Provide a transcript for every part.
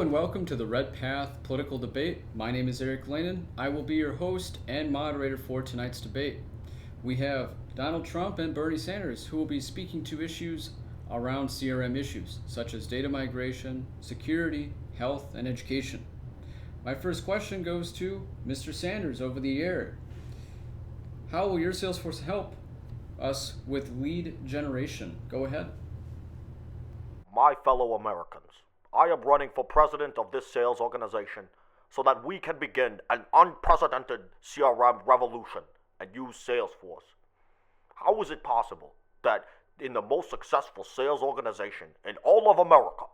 and welcome to the Redcast Political Debate. My name is Eric Lehnen. I will be your host and moderator for tonight's debate. We have Donald Trump and Bernie Sanders, who will be speaking to issues around CRM issues, such as data migration, security, health, and education. My first question goes to Mr. Sanders over the air. How will your Salesforce help us with lead generation? Go ahead. My fellow Americans, I am running for president of this sales organization so that we can begin an unprecedented CRM revolution and use Salesforce. How is it possible that in the most successful sales organization in all of America,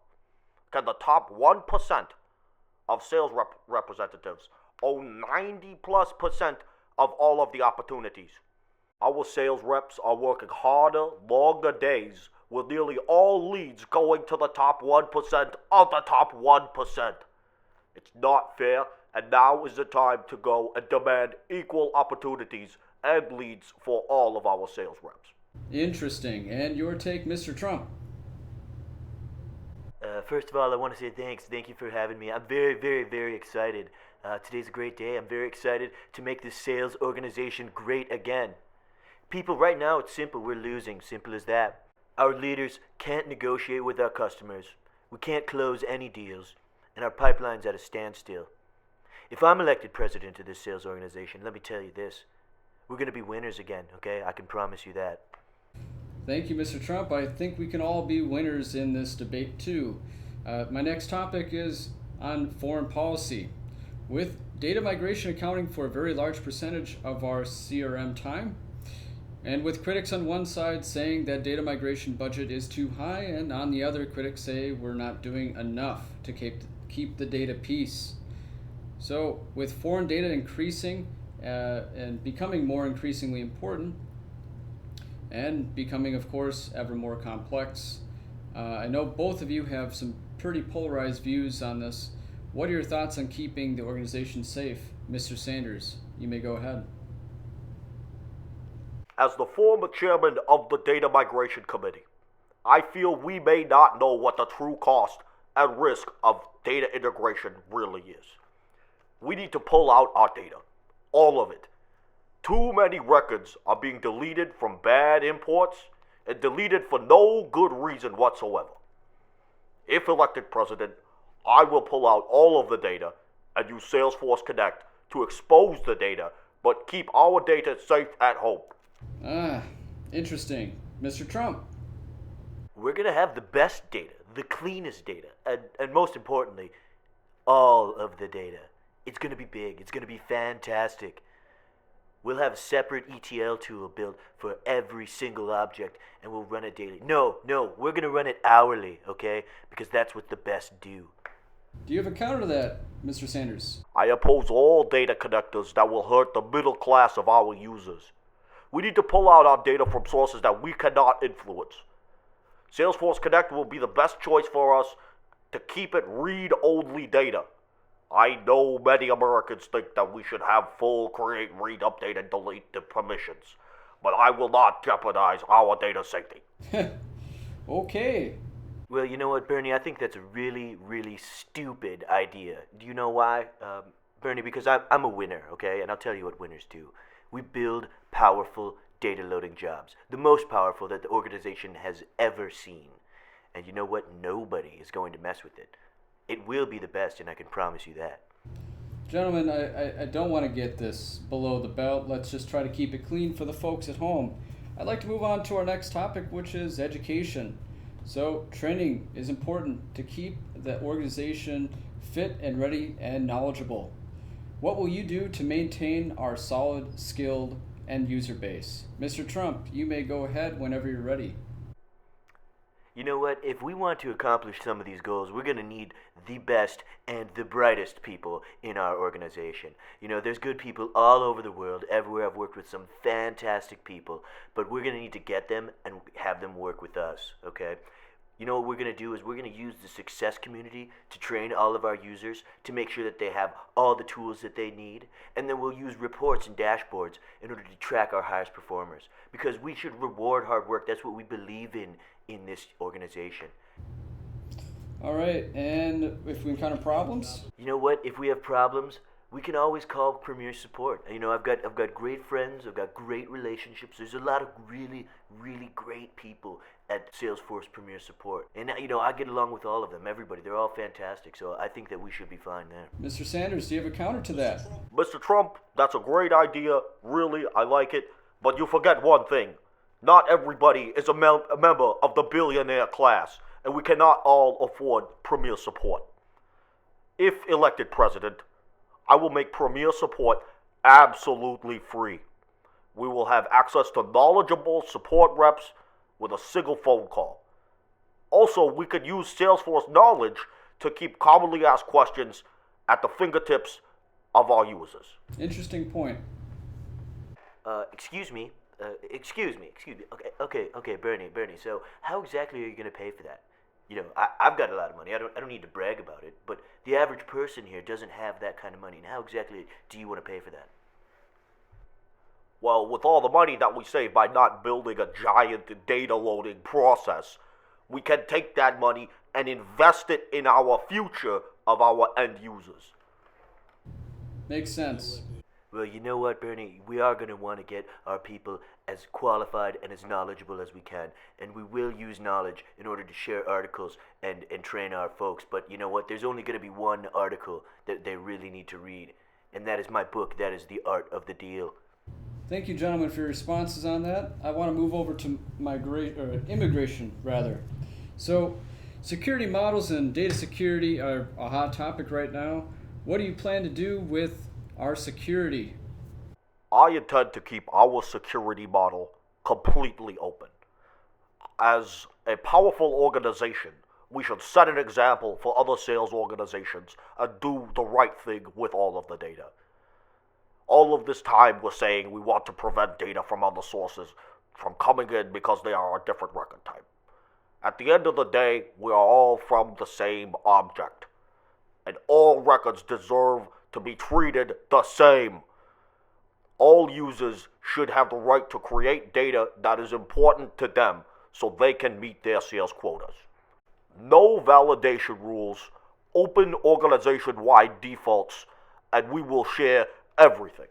can the top 1% of sales representatives own 90+% of all of the opportunities? Our sales reps are working harder, longer days, with nearly all leads going to the top 1% of the top 1%. It's not fair, and now is the time to go and demand equal opportunities and leads for all of our sales reps. Interesting. And your take, Mr. Trump? First of all, I want to say thanks. Thank you for having me. I'm very, very, very excited. Today's a great day. I'm very excited to make this sales organization great again. People, right now, it's simple. We're losing. Simple as that. Our leaders can't negotiate with our customers. We can't close any deals. And our pipeline's at a standstill. If I'm elected president of this sales organization, let me tell you this. We're going to be winners again, okay? I can promise you that. Thank you, Mr. Trump. I think we can all be winners in this debate, too. My next topic is on foreign policy. With data migration accounting for a very large percentage of our CRM time, and with critics on one side saying that data migration budget is too high, and on the other, critics say we're not doing enough to keep the data peace. So with foreign data increasing and becoming more increasingly important, and becoming, of course, ever more complex, I know both of you have some pretty polarized views on this. What are your thoughts on keeping the organization safe? Mr. Sanders, you may go ahead. As the former chairman of the Data Migration Committee, I feel we may not know what the true cost and risk of data integration really is. We need to pull out our data, all of it. Too many records are being deleted from bad imports and deleted for no good reason whatsoever. If elected president, I will pull out all of the data and use Salesforce Connect to expose the data, but keep our data safe at home. Interesting. Mr. Trump? We're going to have the best data, the cleanest data, and most importantly, all of the data. It's going to be big. It's going to be fantastic. We'll have a separate ETL tool built for every single object, and we'll run it daily. No, we're going to run it hourly, okay? Because that's what the best do. Do you have a counter to that, Mr. Sanders? I oppose all data connectors that will hurt the middle class of our users. We need to pull out our data from sources that we cannot influence. Salesforce Connect will be the best choice for us to keep it read-only data. I know many Americans think that we should have full create, read, update, and delete the permissions, but I will not jeopardize our data safety. Okay. Well, you know what, Bernie? I think that's a really, really stupid idea. Do you know why? Bernie, because I'm a winner, okay? And I'll tell you what winners do. We build powerful data loading jobs, the most powerful that the organization has ever seen. And you know what? Nobody is going to mess with it. It will be the best, and I can promise you that. Gentlemen, I don't want to get this below the belt. Let's just try to keep it clean for the folks at home. I'd like to move on to our next topic, which is education. So training is important to keep the organization fit and ready and knowledgeable. What will you do to maintain our solid, skilled end user base? Mr. Trump, you may go ahead whenever you're ready. You know what? If we want to accomplish some of these goals, we're going to need the best and the brightest people in our organization. You know, there's good people all over the world. Everywhere I've worked with some fantastic people, but we're going to need to get them and have them work with us, okay? You know what we're going to do is we're going to use the success community to train all of our users to make sure that they have all the tools that they need. And then we'll use reports and dashboards in order to track our highest performers. Because we should reward hard work. That's what we believe in this organization. All right, and if we encounter problems, You know what? If we have problems, we can always call Premier Support. I've got great friends. I've got great relationships. There's a lot of really great people at Salesforce Premier Support, and I get along with all of them. Everybody, they're all fantastic. So I think that we should be fine there. Mr. Sanders, do you have a counter to that? Mr. Trump, that's a great idea. Really, I like it. But you forget one thing. Not everybody is a member of the billionaire class, and we cannot all afford Premier Support. If elected president, I will make Premier Support absolutely free. We will have access to knowledgeable support reps with a single phone call. Also, we could use Salesforce knowledge to keep commonly asked questions at the fingertips of our users. Interesting point. Excuse me. Excuse me. Okay, Bernie. So, how exactly are you gonna pay for that? I've got a lot of money. I don't need to brag about it. But the average person here doesn't have that kind of money. And how exactly do you want to pay for that? Well, with all the money that we save by not building a giant data loading process, we can take that money and invest it in our future of our end users. Makes sense. Well, you know what, Bernie? We are going to want to get our people as qualified and as knowledgeable as we can. And we will use knowledge in order to share articles and train our folks. But you know what? There's only going to be one article that they really need to read. And that is my book. That is The Art of the Deal. Thank you, gentlemen, for your responses on that. I want to move over to immigration, rather. So, security models and data security are a hot topic right now. What do you plan to do with our security? I intend to keep our security model completely open. As a powerful organization, we should set an example for other sales organizations and do the right thing with all of the data. All of this time we're saying we want to prevent data from other sources from coming in because they are a different record type. At the end of the day, we are all from the same object, and all records deserve to be treated the same. All users should have the right to create data that is important to them so they can meet their sales quotas. No validation rules, open organization-wide defaults, and we will share everything.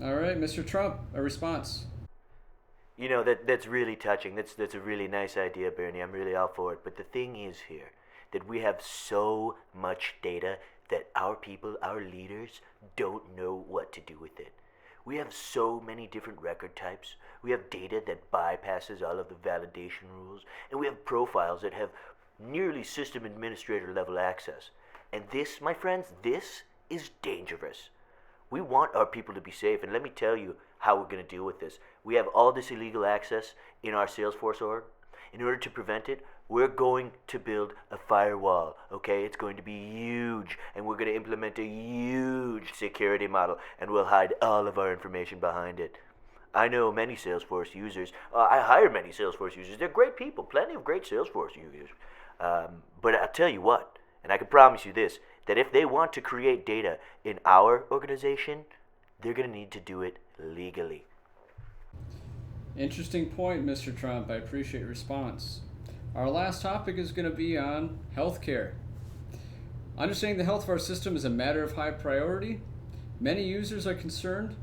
All right, Mr. Trump, a response. That's really touching. That's a really nice idea, Bernie. I'm really all for it. But the thing is here that we have so much data that our people, our leaders, don't know what to do with it. We have so many different record types. We have data that bypasses all of the validation rules. And we have profiles that have nearly system administrator level access. And this, my friends, this is dangerous. We want our people to be safe, and let me tell you how we're going to deal with this. We have all this illegal access in our Salesforce org. In order to prevent it, we're going to build a firewall, okay? It's going to be huge, and we're going to implement a huge security model, and we'll hide all of our information behind it. I know many Salesforce users. I hire many Salesforce users. They're great people, plenty of great Salesforce users. But I'll tell you what, and I can promise you this, that if they want to create data in our organization, they're going to need to do it legally. Interesting point, Mr. Trump. I appreciate your response. Our last topic is going to be on healthcare. Understanding the health of our system is a matter of high priority. Many users are concerned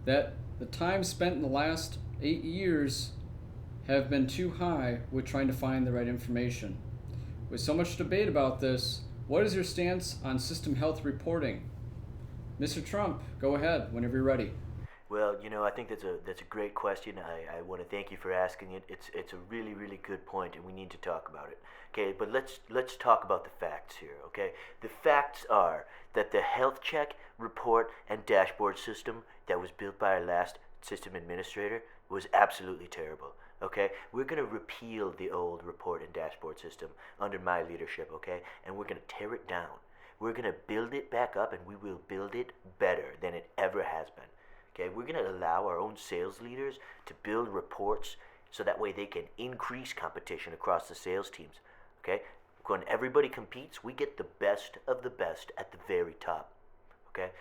that the time spent in the last 8 years have been too high with trying to find the right information. With so much debate about this, what is your stance on system health reporting? Mr. Trump, go ahead whenever you're ready. Well, I think that's a great question. I want to thank you for asking it. It's a really good point, and we need to talk about it. Okay, but let's talk about the facts here. Okay, the facts are that the health check, report, and dashboard system that was built by our last system administrator was absolutely terrible. Okay, we're gonna repeal the old report and dashboard system under my leadership. Okay, and we're gonna tear it down. We're gonna build it back up, and we will build it better than it ever has been. Okay, we're going to allow our own sales leaders to build reports so that way they can increase competition across the sales teams. Okay, when everybody competes, we get the best of the best at the very top. Okay,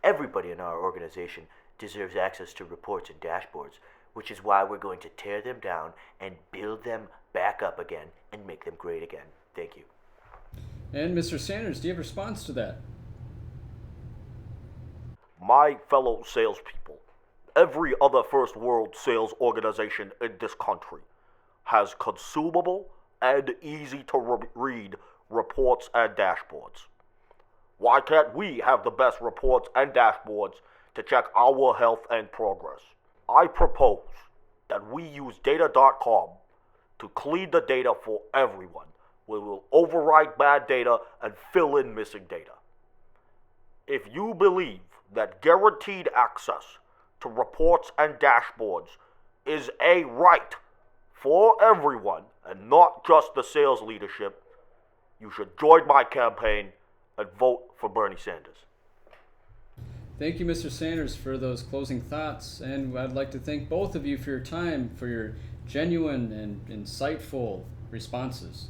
everybody in our organization deserves access to reports and dashboards, which is why we're going to tear them down and build them back up again and make them great again. Thank you. And Mr. Sanders, do you have a response to that? My fellow salespeople, every other first world sales organization in this country has consumable and easy to read reports and dashboards. Why can't we have the best reports and dashboards to check our health and progress? I propose that we use data.com to clean the data for everyone. We will overwrite bad data and fill in missing data. If you believe that guaranteed access to reports and dashboards is a right for everyone and not just the sales leadership, you should join my campaign and vote for Bernie Sanders. Thank you, Mr. Sanders, for those closing thoughts. And I'd like to thank both of you for your time, for your genuine and insightful responses.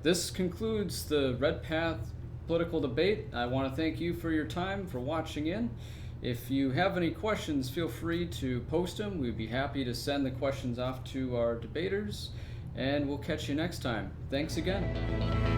This concludes the Redcast political debate. I want to thank you for your time, for watching in. If you have any questions, feel free to post them. We'd be happy to send the questions off to our debaters, and we'll catch you next time. Thanks again.